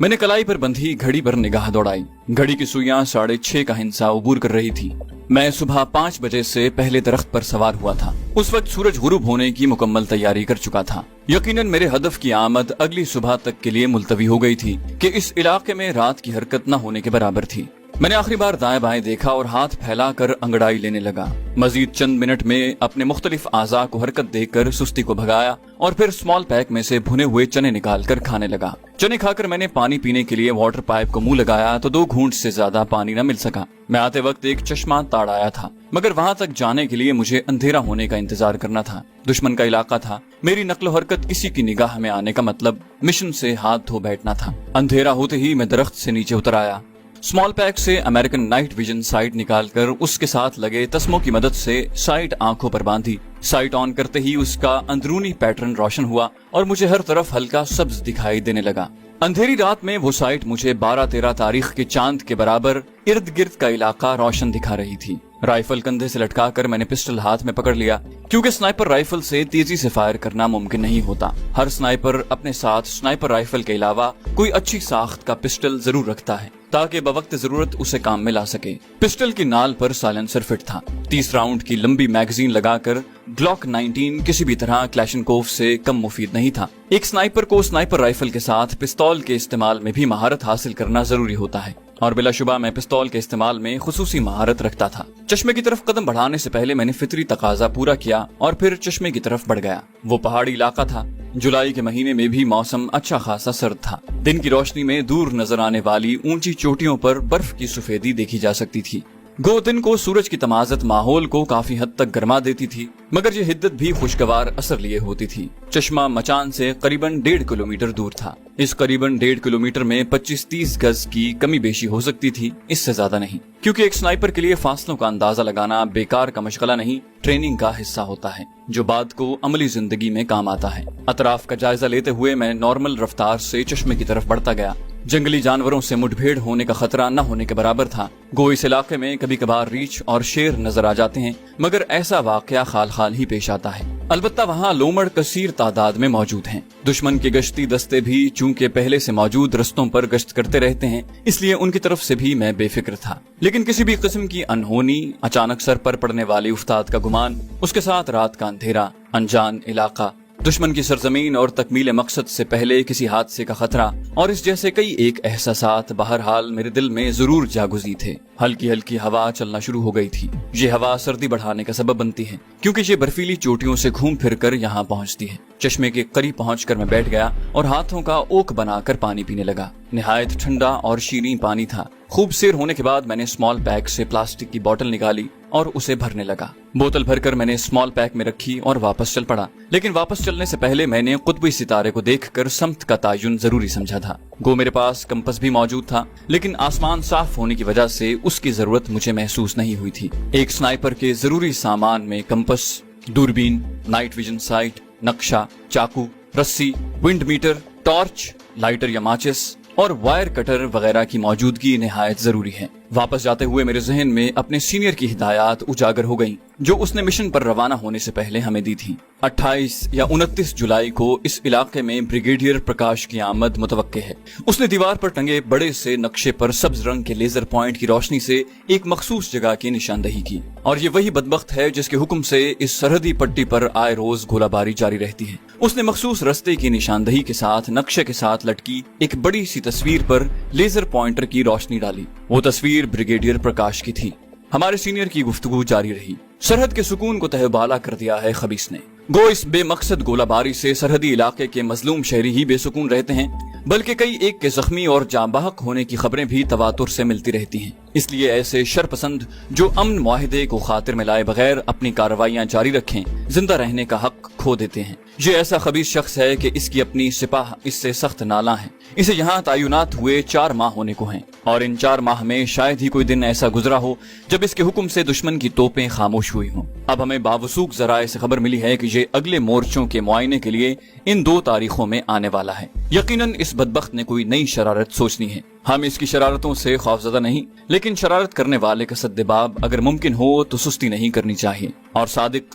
میں نے کلائی پر بندھی گھڑی پر نگاہ دوڑائی۔ گھڑی کی سوئیاں 6:30 کا ہندسہ عبور کر رہی تھی۔ میں صبح 5 بجے سے پہلے درخت پر سوار ہوا تھا۔ اس وقت سورج غروب ہونے کی مکمل تیاری کر چکا تھا۔ یقیناً میرے ہدف کی آمد اگلی صبح تک کے لیے ملتوی ہو گئی تھی کہ اس علاقے میں رات کی حرکت نہ ہونے کے برابر تھی۔ میں نے آخری بار دائیں بائیں دیکھا اور ہاتھ پھیلا کر انگڑائی لینے لگا۔ مزید چند منٹ میں اپنے مختلف اعضاء کو حرکت دے کر سستی کو بھگایا اور پھر اسمال پیک میں سے بھنے ہوئے چنے نکال کر کھانے لگا۔ چنے کھا کر میں نے پانی پینے کے لیے واٹر پائپ کو منہ لگایا تو 2 گھونٹ سے زیادہ پانی نہ مل سکا۔ میں آتے وقت ایک چشمہ تاڑ آیا تھا، مگر وہاں تک جانے کے لیے مجھے اندھیرا ہونے کا انتظار کرنا تھا۔ دشمن کا علاقہ تھا۔ میری نقل و حرکت کسی کی نگاہ میں آنے کا مطلب مشن سے ہاتھ دھو بیٹھنا تھا۔ اندھیرا ہوتے ہی میں درخت سے نیچے اتر آیا۔ اسمال پیک سے امریکن نائٹ ویژن سائٹ نکال کر اس کے ساتھ لگے تسموں کی مدد سے سائٹ آنکھوں پر باندھی۔ سائٹ آن کرتے ہی اس کا اندرونی پیٹرن روشن ہوا اور مجھے ہر طرف ہلکا سبز دکھائی دینے لگا۔ اندھیری رات میں وہ سائٹ مجھے 12-13 تاریخ کے چاند کے برابر ارد گرد کا علاقہ روشن دکھا رہی تھی۔ رائفل کندھے سے لٹکا کر میں نے پسٹل ہاتھ میں پکڑ لیا، کیونکہ سنائپر رائفل سے تیزی سے فائر کرنا ممکن نہیں ہوتا۔ ہر سنائپر اپنے ساتھ سنائپر رائفل کے علاوہ کوئی اچھی ساخت کا پسٹل ضرور رکھتا ہے تاکہ بوقت ضرورت اسے کام میں لا سکے۔ پسٹل کی نال پر سائلنسر فٹ تھا۔ 30 راؤنڈ کی لمبی میگزین لگا کر گلاک 19 کسی بھی طرح کلیشنکوف سے کم مفید نہیں تھا۔ ایک سنائپر کو سنائپر رائفل کے ساتھ پستول کے استعمال میں بھی مہارت حاصل کرنا ضروری ہوتا ہے، اور بلا شبہ میں پستول کے استعمال میں خصوصی مہارت رکھتا تھا۔ چشمے کی طرف قدم بڑھانے سے پہلے میں نے فطری تقاضا پورا کیا اور پھر چشمے کی طرف بڑھ گیا۔ وہ پہاڑی علاقہ تھا۔ جولائی کے مہینے میں بھی موسم اچھا خاصا سرد تھا۔ دن کی روشنی میں دور نظر آنے والی اونچی چوٹیوں پر برف کی سفیدی دیکھی جا سکتی تھی۔ گو دن کو سورج کی تمازت ماحول کو کافی حد تک گرما دیتی تھی، مگر یہ حدت بھی خوشگوار اثر لیے ہوتی تھی۔ چشمہ مچان سے قریباً 1.5 کلومیٹر دور تھا۔ اس قریباً 1.5 کلومیٹر میں 25-30 گز کی کمی بیشی ہو سکتی تھی، اس سے زیادہ نہیں، کیونکہ ایک سنائپر کے لیے فاصلوں کا اندازہ لگانا بیکار کا مشغلہ نہیں، ٹریننگ کا حصہ ہوتا ہے جو بعد کو عملی زندگی میں کام آتا ہے۔ اطراف کا جائزہ لیتے ہوئے میں نارمل رفتار سے چشمے کی طرف بڑھتا گیا۔ جنگلی جانوروں سے مڈ بھیڑ ہونے کا خطرہ نہ ہونے کے برابر تھا۔ گو اس علاقے میں کبھی کبھار ریچھ اور شیر نظر آ جاتے ہیں، مگر ایسا واقعہ خال خال ہی پیش آتا ہے۔ البتہ وہاں لومڑ کثیر تعداد میں موجود ہیں۔ دشمن کے گشتی دستے بھی چونکہ پہلے سے موجود رستوں پر گشت کرتے رہتے ہیں، اس لیے ان کی طرف سے بھی میں بے فکر تھا۔ لیکن کسی بھی قسم کی انہونی، اچانک سر پر پڑنے والی افتاد کا گمان، اس کے ساتھ رات کا اندھیرا، انجان علاقہ، دشمن کی سرزمین اور تکمیل مقصد سے پہلے کسی حادثے کا خطرہ، اور اس جیسے کئی ایک احساسات بہرحال میرے دل میں ضرور جاگزی تھے۔ ہلکی ہلکی ہوا چلنا شروع ہو گئی تھی۔ یہ ہوا سردی بڑھانے کا سبب بنتی ہے، کیونکہ یہ برفیلی چوٹیوں سے گھوم پھر کر یہاں پہنچتی ہے۔ چشمے کے قریب پہنچ کر میں بیٹھ گیا اور ہاتھوں کا اوک بنا کر پانی پینے لگا۔ نہایت ٹھنڈا اور شیریں پانی تھا۔ خوب سیر ہونے کے بعد میں نے اسمال پیک سے پلاسٹک کی بوتل نکالی اور اسے بھرنے لگا۔ بوتل بھر کر میں نے اسمال پیک میں رکھی اور واپس چل پڑا۔ لیکن واپس چلنے سے پہلے میں نے قطبی ستارے کو دیکھ کر سمت کا تعین ضروری سمجھا تھا۔ گو میرے پاس کمپس بھی موجود تھا، لیکن آسمان صاف ہونے کی وجہ سے اس کی ضرورت مجھے محسوس نہیں ہوئی تھی۔ ایک سنائپر کے ضروری سامان میں کمپس، دوربین، نائٹ ویژن سائٹ، نقشہ، چاقو، رسی، ونڈ میٹر، ٹارچ، لائٹر یا ماچس اور وائر کٹر وغیرہ کی موجودگی نہایت ضروری ہے۔ واپس جاتے ہوئے میرے ذہن میں اپنے سینئر کی ہدایات اجاگر ہو گئیں جو اس نے مشن پر روانہ ہونے سے پہلے ہمیں دی تھی۔ 28 یا 29 جولائی کو اس علاقے میں بریگیڈیئر پرکاش کی آمد متوقع ہے۔ اس نے دیوار پر ٹنگے بڑے سے نقشے پر سبز رنگ کے لیزر پوائنٹ کی روشنی سے ایک مخصوص جگہ کی نشاندہی کی، اور یہ وہی بدبخت ہے جس کے حکم سے اس سرحدی پٹی پر آئے روز گولہ باری جاری رہتی ہے۔ اس نے مخصوص رستے کی نشاندہی کے ساتھ نقشے کے ساتھ لٹکی ایک بڑی سی تصویر پر لیزر پوائنٹر کی روشنی ڈالی۔ وہ تصویر بریگیڈیئر پرکاش کی تھی۔ ہمارے سینئر کی گفتگو جاری رہی۔ سرحد کے سکون کو تہہ بالا کر دیا ہے خبیث نے۔ گو اس بے مقصد گولہ باری سے سرحدی علاقے کے مظلوم شہری ہی بے سکون رہتے ہیں، بلکہ کئی ایک کے زخمی اور جاں بحق ہونے کی خبریں بھی تواتر سے ملتی رہتی ہیں۔ اس لیے ایسے شرپسند جو امن معاہدے کو خاطر میں لائے بغیر اپنی کارروائیاں جاری رکھیں، زندہ رہنے کا حق کھو دیتے ہیں۔ یہ ایسا خبیث شخص ہے کہ اس کی اپنی سپاہ اس سے سخت نالاں ہیں۔ اسے یہاں تعینات ہوئے 4 ماہ ہونے کو ہیں، اور ان 4 ماہ میں شاید ہی کوئی دن ایسا گزرا ہو جب اس کے حکم سے دشمن کی توپیں خاموش ہوئی ہوں۔ اب ہمیں باوثوق ذرائع سے خبر ملی ہے کہ یہ اگلے مورچوں کے معائنے کے لیے ان 2 تاریخوں میں آنے والا ہے۔ یقیناً اس بدبخت نے کوئی نئی شرارت سوچنی ہے۔ ہم اس کی شرارتوں سے خوفزدہ نہیں، لیکن شرارت کرنے والے کا سدباب اگر ممکن ہو تو سستی نہیں کرنی چاہیے، اور صادق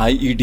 IED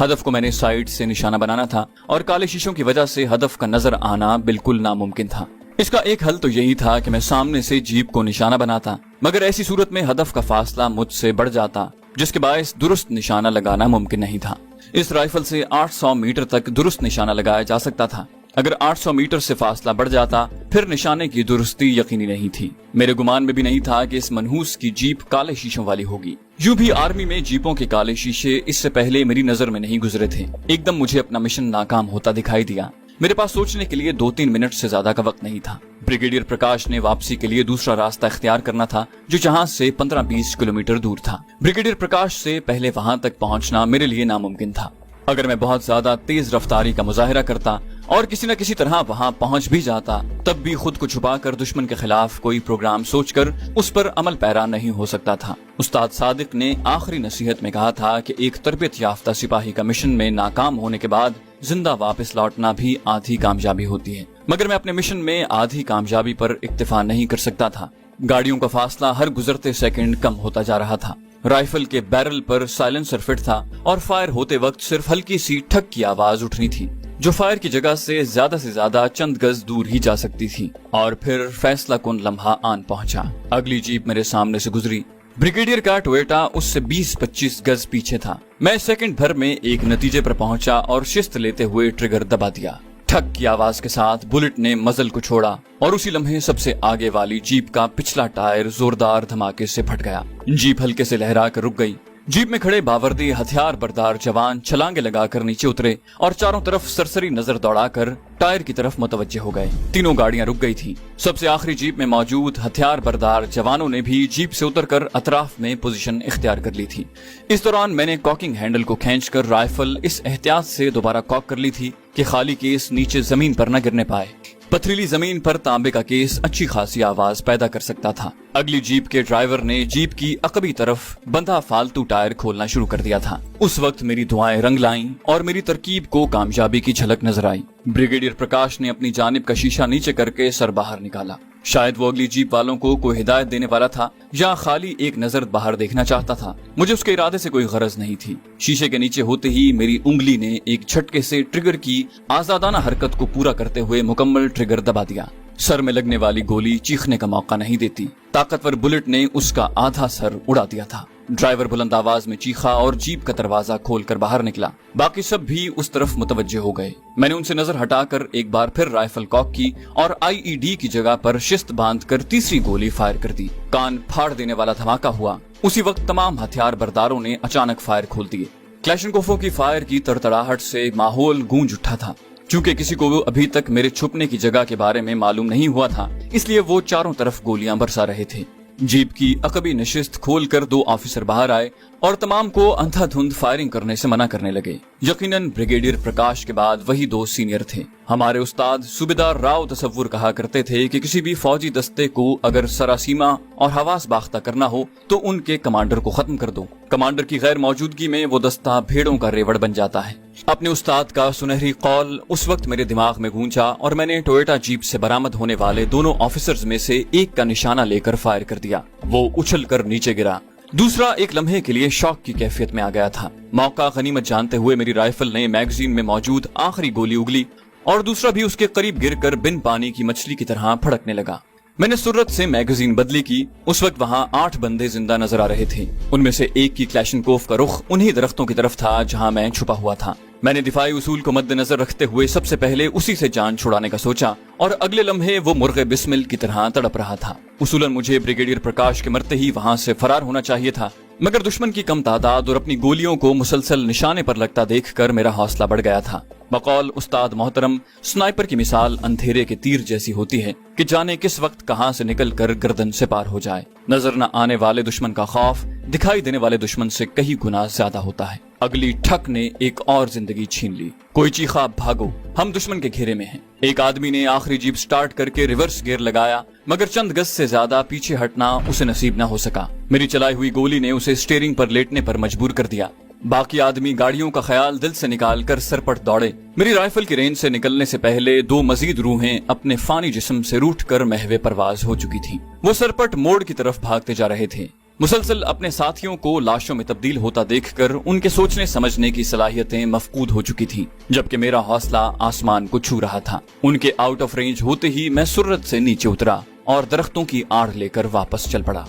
ہدف کو میں نے سائڈ سے نشانہ بنانا تھا اور کالے شیشوں کی وجہ سے ہدف کا نظر آنا بالکل ناممکن تھا۔ اس کا ایک حل تو یہی تھا کہ میں سامنے سے جیپ کو نشانہ بناتا، مگر ایسی صورت میں ہدف کا فاصلہ مجھ سے بڑھ جاتا، جس کے باعث درست نشانہ لگانا ممکن نہیں تھا۔ اس رائفل سے 800 میٹر تک درست نشانہ لگایا جا سکتا تھا۔ اگر 800 میٹر سے فاصلہ بڑھ جاتا پھر نشانے کی درستی یقینی نہیں تھی۔ میرے گمان میں بھی نہیں تھا کہ اس منحوس کی جیپ کالے شیشوں والی ہوگی۔ یوں بھی آرمی میں جیپوں کے کالے شیشے اس سے پہلے میری نظر میں نہیں گزرے تھے۔ ایک دم مجھے اپنا مشن ناکام ہوتا دکھائی دیا۔ میرے پاس سوچنے کے لیے 2-3 منٹ سے زیادہ کا وقت نہیں تھا۔ بریگیڈیئر پرکاش نے واپسی کے لیے دوسرا راستہ اختیار کرنا تھا جو جہاں سے 15-20 کلومیٹر دور تھا۔ بریگیڈیئر پرکاش سے پہلے وہاں تک پہنچنا میرے لیے ناممکن تھا۔ اگر میں بہت زیادہ تیز رفتاری کا مظاہرہ کرتا اور کسی نہ کسی طرح وہاں پہنچ بھی جاتا، تب بھی خود کو چھپا کر دشمن کے خلاف کوئی پروگرام سوچ کر اس پر عمل پیرا نہیں ہو سکتا تھا۔ استاد صادق نے آخری نصیحت میں کہا تھا کہ ایک تربیت یافتہ سپاہی کا مشن میں ناکام ہونے کے بعد زندہ واپس لوٹنا بھی آدھی کامیابی ہوتی ہے، مگر میں اپنے مشن میں آدھی کامیابی پر اکتفا نہیں کر سکتا تھا۔ گاڑیوں کا فاصلہ ہر گزرتے سیکنڈ کم ہوتا جا رہا تھا۔ رائفل کے بیرل پر سائلنسر فٹ تھا اور فائر ہوتے وقت صرف ہلکی سی ٹھک کی آواز اٹھنی تھی جو فائر کی جگہ سے زیادہ چند گز دور ہی جا سکتی تھی، اور پھر فیصلہ کن لمحہ آن پہنچا۔ اگلی جیپ میرے سامنے سے گزری۔ بریگیڈیئر کا ٹویٹا اس سے 20-25 گز پیچھے تھا۔ میں سیکنڈ بھر میں ایک نتیجے پر پہنچا اور شست لیتے ہوئے ٹریگر دبا دیا۔ ٹھک کی آواز کے ساتھ بلٹ نے مزل کو چھوڑا اور اسی لمحے سب سے آگے والی جیپ کا پچھلا ٹائر زوردار دھماکے سے پھٹ گیا۔ جیپ ہلکے سے لہرا کر رک گئی۔ جیپ میں کھڑے باوردی ہتھیار بردار جوان چھلانگے لگا کر نیچے اترے اور چاروں طرف سرسری نظر دوڑا کر ٹائر کی طرف متوجہ ہو گئے۔ تینوں گاڑیاں رک گئی تھیں۔ سب سے آخری جیپ میں موجود ہتھیار بردار جوانوں نے بھی جیپ سے اتر کر اطراف میں پوزیشن اختیار کر لی تھی۔ اس دوران میں نے کاکنگ ہینڈل کو کھینچ کر رائفل اس احتیاط سے دوبارہ کاک کر لی تھی کہ خالی کیس نیچے زمین پر نہ گرنے پائے۔ پتھریلی زمین پر تانبے کا کیس اچھی خاصی آواز پیدا کر سکتا تھا۔ اگلی جیپ کے ڈرائیور نے جیپ کی عقبی طرف بندھا فالتو ٹائر کھولنا شروع کر دیا تھا۔ اس وقت میری دعائیں رنگ لائیں اور میری ترکیب کو کامیابی کی جھلک نظر آئی۔ بریگیڈیئر پرکاش نے اپنی جانب کا شیشہ نیچے کر کے سر باہر نکالا۔ شاید وہ اگلی جیپ والوں کو کوئی ہدایت دینے والا تھا یا خالی ایک نظر باہر دیکھنا چاہتا تھا۔ مجھے اس کے ارادے سے کوئی غرض نہیں تھی۔ شیشے کے نیچے ہوتے ہی میری انگلی نے ایک جھٹکے سے ٹریگر کی آزادانہ حرکت کو پورا کرتے ہوئے مکمل ٹریگر دبا دیا۔ سر میں لگنے والی گولی چیخنے کا موقع نہیں دیتی۔ طاقتور بلٹ نے اس کا آدھا سر اڑا دیا تھا۔ ڈرائیور بلند آواز میں چیخا اور جیپ کا دروازہ کھول کر باہر نکلا۔ باقی سب بھی اس طرف متوجہ ہو گئے۔ میں نے ان سے نظر ہٹا کر ایک بار پھر رائفل کاک کی اور IED کی جگہ پر شست باندھ کر تیسری گولی فائر کر دی۔ کان پھاڑ دینے والا دھماکہ ہوا۔ اسی وقت تمام ہتھیار برداروں نے اچانک فائر کھول دیے۔ کلیشنکوفوں کی فائر کی تڑتڑاہٹ سے ماحول گونج اٹھا تھا۔ چونکہ کسی کو ابھی تک میرے چھپنے کی جگہ کے بارے میں معلوم نہیں ہوا تھا، اس لیے وہ چاروں طرف گولیاں برسا رہے تھے۔ جیپ کی عقبی نشست کھول کر 2 آفیسر باہر آئے اور تمام کو اندھا دھند فائرنگ کرنے سے منع کرنے لگے۔ یقیناً بریگیڈیئر پرکاش کے بعد وہی 2 سینئر تھے۔ ہمارے استاد صوبیدار راؤ تصور کہا کرتے تھے کہ کسی بھی فوجی دستے کو اگر سراسیمہ اور حواس باختہ کرنا ہو تو ان کے کمانڈر کو ختم کر دو۔ کمانڈر کی غیر موجودگی میں وہ دستہ بھیڑوں کا ریوڑ بن جاتا ہے۔ اپنے استاد کا سنہری قول اس وقت میرے دماغ میں گونجا اور میں نے ٹویوٹا جیپ سے برآمد ہونے والے دونوں آفیسرز میں سے ایک کا نشانہ لے کر فائر کر دیا۔ وہ اچھل کر نیچے گرا۔ دوسرا ایک لمحے کے لیے شوق کی کیفیت میں آ گیا تھا۔ موقع غنیمت جانتے ہوئے میری رائفل نے میگزین میں موجود آخری گولی اگلی اور دوسرا بھی اس کے قریب گر کر بن پانی کی مچھلی کی طرح پھڑکنے لگا۔ میں نے سرعت سے میگزین بدلی کی۔ اس وقت وہاں 8 بندے زندہ نظر آ رہے تھے۔ ان میں سے ایک کی کلیشنکوف کا رخ انہی درختوں کی طرف تھا جہاں میں چھپا ہوا تھا۔ میں نے دفاعی اصول کو مد نظر رکھتے ہوئے سب سے پہلے اسی سے جان چھڑانے کا سوچا اور اگلے لمحے وہ مرغ بسمل کی طرح تڑپ رہا تھا۔ اصولاً مجھے بریگیڈیئر پرکاش کے مرتے ہی وہاں سے فرار ہونا چاہیے تھا، مگر دشمن کی کم تعداد اور اپنی گولیوں کو مسلسل نشانے پر لگتا دیکھ کر میرا حوصلہ بڑھ گیا تھا۔ بقول استاد محترم، سنائپر کی مثال اندھیرے کے تیر جیسی ہوتی ہے کہ جانے کس وقت کہاں سے نکل کر گردن سے پار ہو جائے۔ نظر نہ آنے والے دشمن کا خوف دکھائی دینے والے دشمن سے کئی گنا زیادہ ہوتا ہے۔ اگلی ٹھک نے ایک اور زندگی چھین لی۔ کوئی چیخا بھاگو، ہم دشمن کے گھیرے میں ہیں۔ ایک آدمی نے آخری جیپ سٹارٹ کر کے ریورس گیئر لگایا، مگر چند گز سے زیادہ پیچھے ہٹنا اسے نصیب نہ ہو سکا۔ میری چلائی ہوئی گولی نے اسے سٹیئرنگ پر لیٹنے پر مجبور کر دیا۔ باقی آدمی گاڑیوں کا خیال دل سے نکال کر سرپٹ دوڑے۔ میری رائفل کی رینج سے نکلنے سے پہلے 2 مزید روحیں اپنے فانی جسم سے روٹھ کر محو پرواز ہو چکی تھیں۔ وہ سرپٹ موڑ کی طرف بھاگتے جا رہے تھے۔ مسلسل اپنے ساتھیوں کو لاشوں میں تبدیل ہوتا دیکھ کر ان کے سوچنے سمجھنے کی صلاحیتیں مفقود ہو چکی تھیں، جبکہ میرا حوصلہ آسمان کو چھو رہا تھا۔ ان کے آؤٹ آف رینج ہوتے ہی میں سرعت سے نیچے اترا اور درختوں کی آڑ لے کر واپس چل پڑا۔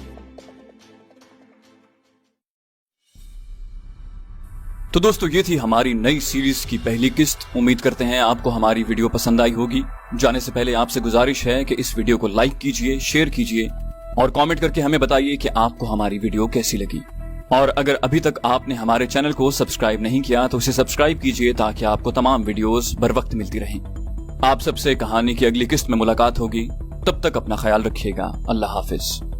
تو دوستو، یہ تھی ہماری نئی سیریز کی پہلی قسط۔ امید کرتے ہیں آپ کو ہماری ویڈیو پسند آئی ہوگی۔ جانے سے پہلے آپ سے گزارش ہے کہ اس ویڈیو کو لائک کیجئے، شیئر کیجئے اور کامنٹ کر کے ہمیں بتائیے کہ آپ کو ہماری ویڈیو کیسی لگی۔ اور اگر ابھی تک آپ نے ہمارے چینل کو سبسکرائب نہیں کیا تو اسے سبسکرائب کیجئے تاکہ آپ کو تمام ویڈیوز بر وقت ملتی رہیں۔ آپ سب سے کہانی کی اگلی قسط میں ملاقات ہوگی، تب تک اپنا خیال رکھیے گا۔ اللہ حافظ۔